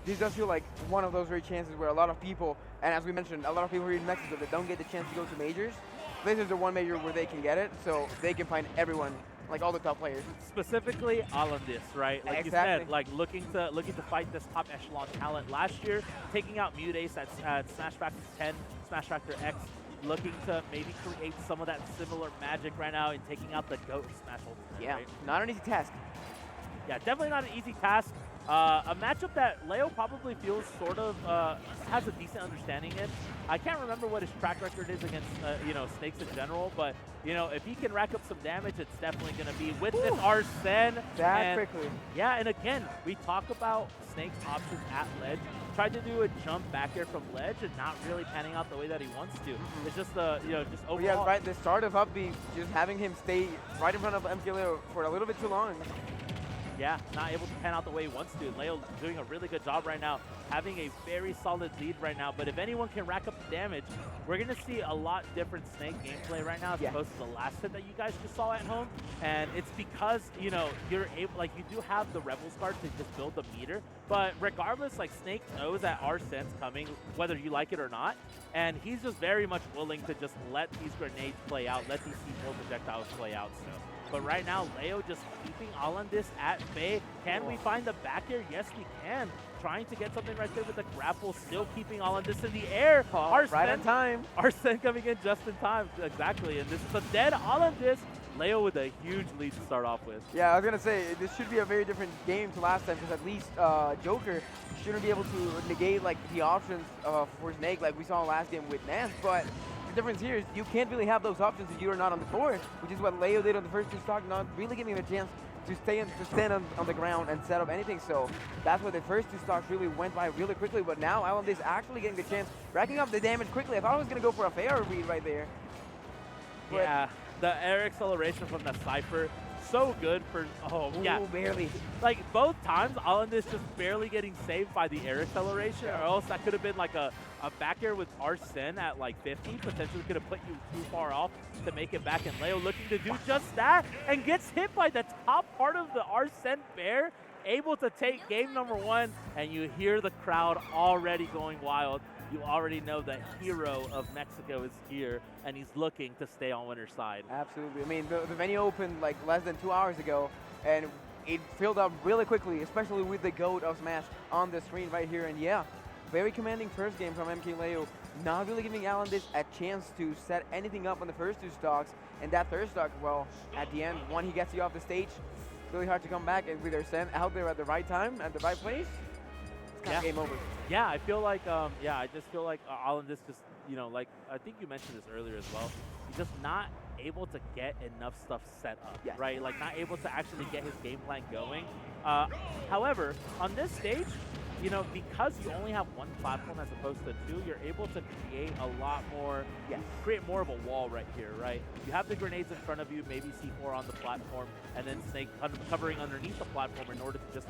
this does feel like one of those rare chances where a lot of people, and as we mentioned, a lot of people here in Mexico that don't get the chance to go to majors, this is the one major where they can get it, so they can find everyone, like all the top players. Specifically, AlanDiss, right? Like you said, like looking to fight this top echelon talent last year, taking out Mutace at Smash Factor 10, Smash Factor X, looking to maybe create some of that similar magic right now and taking out the GOAT Smash Ultimate. Yeah, right? not an easy task. Yeah, definitely not an easy task. A matchup that Leo probably feels sort of has a decent understanding in. I can't remember what his track record is against Snakes in general, but if he can rack up some damage, it's definitely going to be with this Arsene. That quickly. Yeah, and again, we talk about Snake's options at ledge. Tried to do a jump back air from ledge and not really panning out the way that he wants to. It's just just overall. Yeah, right. The start of up B, just having him stay right in front of MkLeo for a little bit too long. Yeah, not able to pan out the way he wants to. Leo doing a really good job right now, having a very solid lead right now. But if anyone can rack up the damage, we're going to see a lot different Snake gameplay right now as opposed to the last hit that you guys just saw at home. And it's because, you're able, like, you do have the Rebels card to just build the meter. But regardless, like, Snake knows that Arsene's coming, whether you like it or not. And he's just very much willing to just let these grenades play out, let these C4 projectiles play out. So. But right now, Leo just keeping AlanDiss at bay. Can we find the back air? Yes, we can. Trying to get something right there with the grapple, still keeping AlanDiss in the air. Arsene, right on time. Arsene coming in just in time. Exactly. And this is a dead AlanDiss. Leo with a huge lead to start off with. Yeah, I was going to say, this should be a very different game to last time, because at least Joker shouldn't be able to negate like the options for Snake like we saw last game with Nance, but the difference here is you can't really have those options if you are not on the board, which is what Leo did on the first two stocks, not really giving him a chance to stand on the ground and set up anything. So that's why the first two stocks really went by really quickly, but now AlanDiss actually getting the chance, racking up the damage quickly. I thought I was going to go for a fair read right there. But yeah, the air acceleration from the Cypher, so good for, barely. Like both times, AlanDiss just barely getting saved by the air acceleration, or else that could have been like a back air with Arsene at like 50, potentially could have put you too far off to make it back, and Leo looking to do just that, and gets hit by the top part of the Arsene bear, able to take game number one, and you hear the crowd already going wild. You already know the hero of Mexico is here, and he's looking to stay on winner's side. Absolutely. I mean, the venue opened like less than 2 hours ago, and it filled up really quickly, especially with the GOAT of Smash on the screen right here. And yeah, very commanding first game from MkLeo, not really giving AlanDiss a chance to set anything up on the first two stocks. And that third stock, well, at the end, when he gets you off the stage, really hard to come back. And with Arsene out there at the right time, at the right place, it's kind of game over. Yeah, I feel like, I just feel like AlanDiss just, like, I think you mentioned this earlier as well, he's just not able to get enough stuff set up, right? Like, not able to actually get his game plan going. However, on this stage, because you only have one platform as opposed to two, you're able to create a lot more, create more of a wall right here, right? You have the grenades in front of you, maybe C4 on the platform, and then Snake covering underneath the platform in order to just,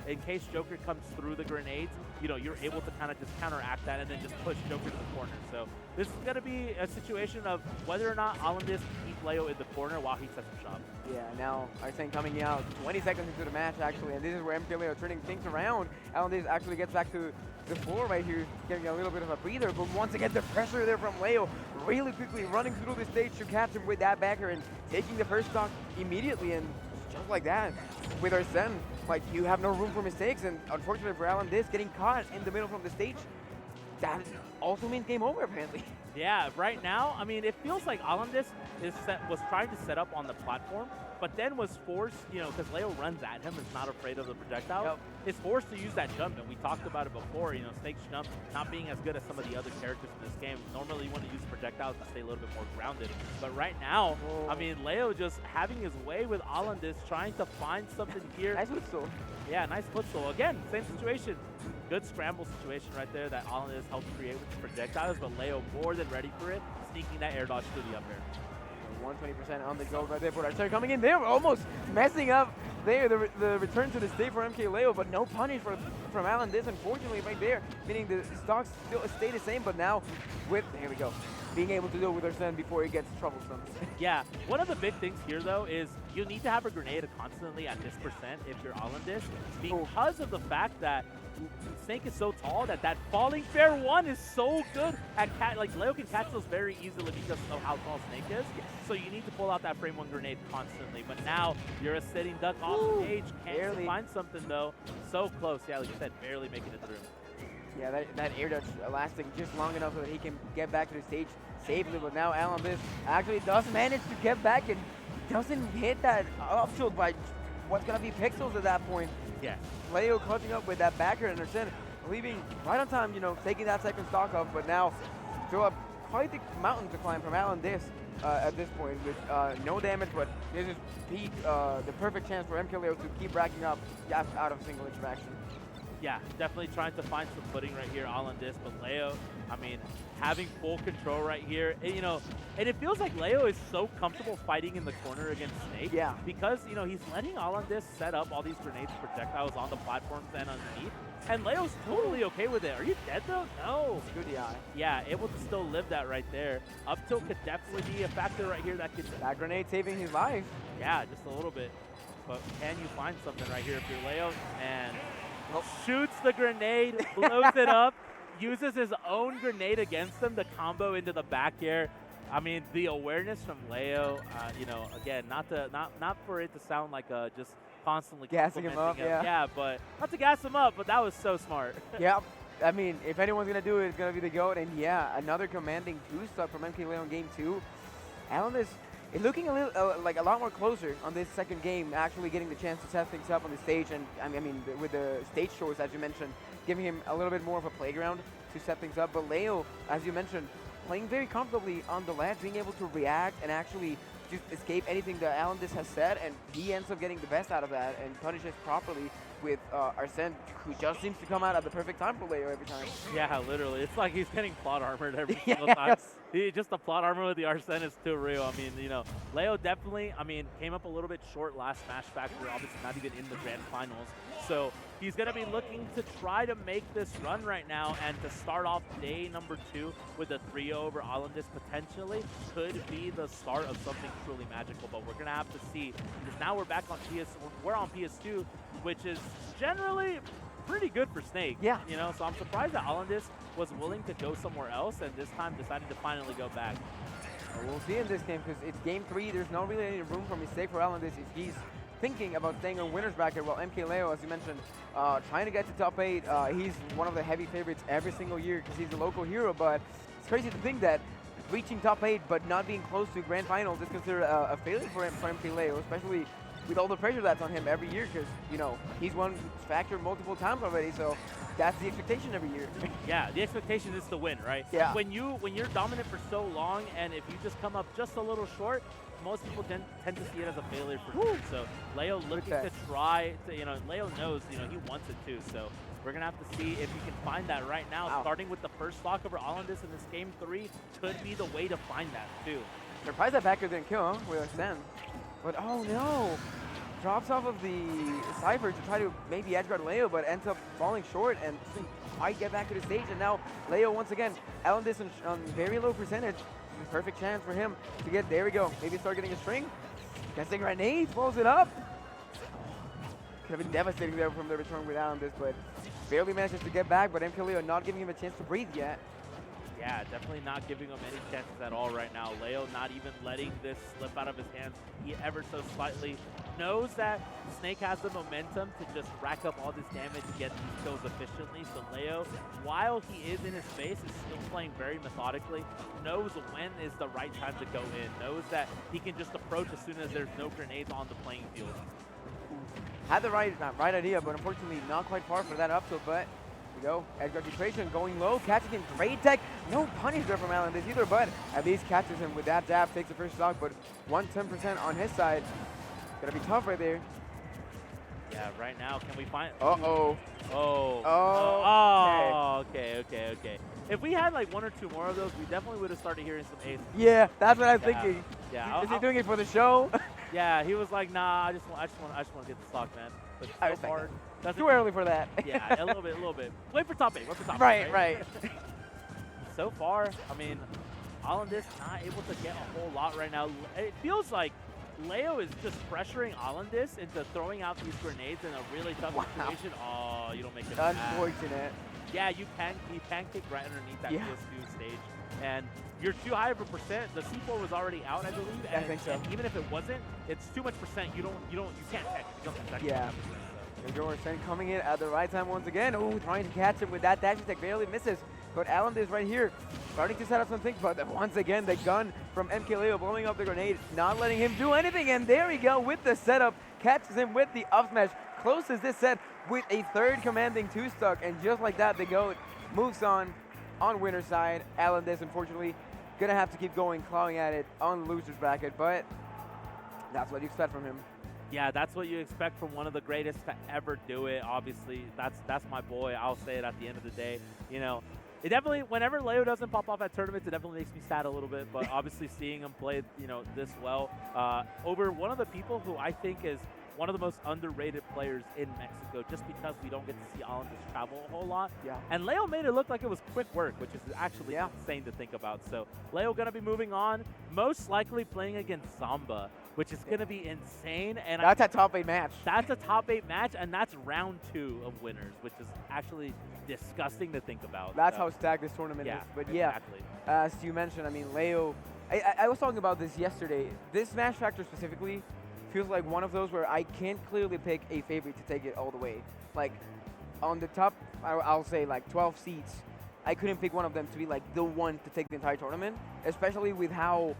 in case Joker comes through the grenades, you're able to kind of just counteract that and then just push Joker to the corner. So this is going to be a situation of whether or not AlanDiss can keep Leo in the corner while he sets the shot. Yeah, now Arsene coming out 20 seconds into the match actually, and this is where MkLeo are turning things around. AlanDiss actually gets back to the floor right here, getting a little bit of a breather, but once again the pressure there from Leo, really quickly running through the stage to catch him with that backer and taking the first stock immediately, and just like that, with Arsene, like you have no room for mistakes, and unfortunately for AlanDiss, getting caught in the middle from the stage, that also means game over apparently. Yeah, right now, I mean, it feels like AlanDiss was trying to set up on the platform, but then was forced, because Leo runs at him, is not afraid of the projectile, is forced to use that jump, and we talked about it before, Snake's jump not being as good as some of the other characters in this game. Normally you want to use projectiles to stay a little bit more grounded, but right now, I mean, Leo just having his way with AlanDiss, trying to find something here. Nice footstool. Yeah, nice footstool. Again, same situation. Good scramble situation right there that AlanDiss helped create with the projectiles, but Leo more than ready for it, sneaking that air dodge to the up air. 120% on the goal right there for Arsene coming in there, almost messing up there the return to the stage for MkLeo, but no punish for from AlanDiss, unfortunately, right there, meaning the stocks still stay the same, but now with, here we go, being able to do it with Arsene before it gets troublesome. Yeah, one of the big things here, though, is you need to have a grenade constantly at this percent if you're AlanDiss, because of the fact that Snake is so tall that falling fair one is so good at like Leo can catch those very easily because of how tall Snake is. So you need to pull out that frame one grenade constantly. But now you're a sitting duck off stage, can't find something though. So close, yeah, like you said, barely making it through. Yeah, that air dodge lasting just long enough so that he can get back to the stage safely. But now AlanDiss actually does manage to get back and doesn't hit that up tilt by what's gonna be pixels at that point. Yeah. Leo clutching up with that backer and Arsene leaving right on time, you know, taking that second stock off, but now still up quite the mountain to climb from AlanDiss at this point with no damage, but this is the perfect chance for MkLeo to keep racking up out of single interaction. Yeah, definitely trying to find some footing right here, AlanDiss, but Leo, I mean, having full control right here, and, you know, and it feels like Leo is so comfortable fighting in the corner against Snake. Yeah. Because, you know, he's letting AlanDiss set up all these grenades, projectiles on the platforms and underneath, and Leo's totally okay with it. Are you dead though? No. Good DI. Yeah, able to still live that right there. Up tilt could definitely be a factor right here that could... That grenade saving his life. Yeah, just a little bit. But can you find something right here if you're Leo? And... shoots the grenade, blows it up, uses his own grenade against him to combo into the back air. I mean, the awareness from Leo, you know, again, not for it to sound like just constantly gassing him up, yeah, but not to gas him up, but that was so smart. Yeah, I mean, if anyone's gonna do it, it's gonna be the GOAT, and yeah, another commanding two-stock from MkLeo in game 2. AlanDiss is looking a little like a lot more closer on this second game, actually getting the chance to set things up on the stage, and I mean with the stage choice, as you mentioned, giving him a little bit more of a playground to set things up. But Leo, as you mentioned, playing very comfortably on the ledge, being able to react and actually just escape anything that AlanDiss has said, and he ends up getting the best out of that and punishes properly with Arsene, who just seems to come out at the perfect time for Leo every time. Yeah, literally. It's like he's getting plot armored every single time. Just the plot armor with the Arsene is too real. I mean, you know, Leo definitely, I mean, came up a little bit short last Smash Factory, obviously not even in the grand finals. So he's going to be looking to try to make this run right now, and to start off day number 2 with a 3-0 over AlanDiss potentially could be the start of something truly magical. But we're going to have to see, because now we're back on we're on PS2, which is generally pretty good for Snake. Yeah. You know, so I'm surprised that AlanDiss was willing to go somewhere else, and this time decided to finally go back. We'll see in this game, because it's game 3. There's not really any room for mistake for AlanDiss if he's thinking about staying on winner's bracket. Well, MkLeo, as you mentioned, trying to get to top 8. He's one of the heavy favorites every single year because he's a local hero, but it's crazy to think that reaching top 8 but not being close to grand finals is considered a failure for MkLeo, especially with all the pressure that's on him every year, because, you know, he's won Factor multiple times already, so that's the expectation every year. Yeah, the expectation is to win, right? Yeah. When you're dominant for so long, and if you just come up just a little short, most people tend to see it as a failure for him. So Leo looking to try to, you know, Leo knows, you know, he wants it too. So we're going to have to see if he can find that right now. Wow. Starting with the first stock over AlanDiss in this game 3 could be the way to find that too. Surprised that backer didn't kill him with Arsene. But oh no! Drops off of the Cypher to try to maybe edgeguard Leo, but ends up falling short and might get back to the stage. And now Leo, once again, AlanDiss on very low percentage. Perfect chance for him to get, there we go, maybe start getting a string. Gets a grenade, blows it up. Could have been devastating there from the return with AlanDiss, but barely manages to get back, but MkLeo not giving him a chance to breathe yet. Yeah, definitely not giving him any chances at all right now. Leo not even letting this slip out of his hands. He ever so slightly knows that Snake has the momentum to just rack up all this damage and get these kills efficiently. So Leo, while he is in his space, is still playing very methodically, knows when is the right time to go in, knows that he can just approach as soon as there's no grenades on the playing field. Had the right idea, but unfortunately not quite far for that up tilt, but we go. Edgeguard equation going low, catches him. Great tech. No punish there from AlanDiss either, but at least catches him with that jab, takes the first stock, but 110% on his side. Gonna be tough right there. Yeah, right now, can we find... Uh-oh. Okay. If we had like 1 or 2 more of those, we definitely would have started hearing some aces. Yeah, that's what I was thinking. Yeah. Is he doing it for the show? Yeah, he was like, nah, I just want to get the stock, man. But so hard. Too early for that. Yeah, a little bit. Wait for top 8. Wait for top 8. Right. So far, I mean, AlanDiss not able to get a whole lot right now. It feels like Leo is just pressuring AlanDiss into throwing out these grenades in a really tough situation. Oh, you don't make it. Unfortunate. Yeah, you pancake right underneath that PS2 stage, and you're too high of a percent. The C4 was already out, I believe. I think so. And even if it wasn't, it's too much percent. You can't tech. You don't tech. Yeah. Sen coming in at the right time once again. Oh, trying to catch him with that dash attack, barely misses. But AlanDiss right here, starting to set up some things. But once again, the gun from MkLeo blowing up the grenade, not letting him do anything. And there we go with the setup. Catches him with the up smash. Closes this set with a third commanding 2-stock. And just like that, the GOAT moves on winner's side. AlanDiss, unfortunately, gonna have to keep going, clawing at it on the loser's bracket. But that's what you expect from him. Yeah, that's what you expect from one of the greatest to ever do it. Obviously, that's my boy. I'll say it at the end of the day. You know, it definitely, whenever Leo doesn't pop off at tournaments, it definitely makes me sad a little bit. But obviously, seeing him play, you know, this well over one of the people who I think is one of the most underrated players in Mexico, just because we don't get to see AlanDiss travel a whole lot. Yeah. And Leo made it look like it was quick work, which is actually insane to think about. So Leo gonna be moving on, most likely playing against Samba, which is gonna be insane. And that's a top 8 match. That's a top 8 match, and that's round 2 of winners, which is actually disgusting to think about. That's how stacked this tournament is. But exactly. As you mentioned, I mean, Leo, I was talking about this yesterday. This match factor specifically feels like one of those where I can't clearly pick a favorite to take it all the way. Like, on the top, I'll say like 12 seats, I couldn't pick one of them to be like the one to take the entire tournament, especially with how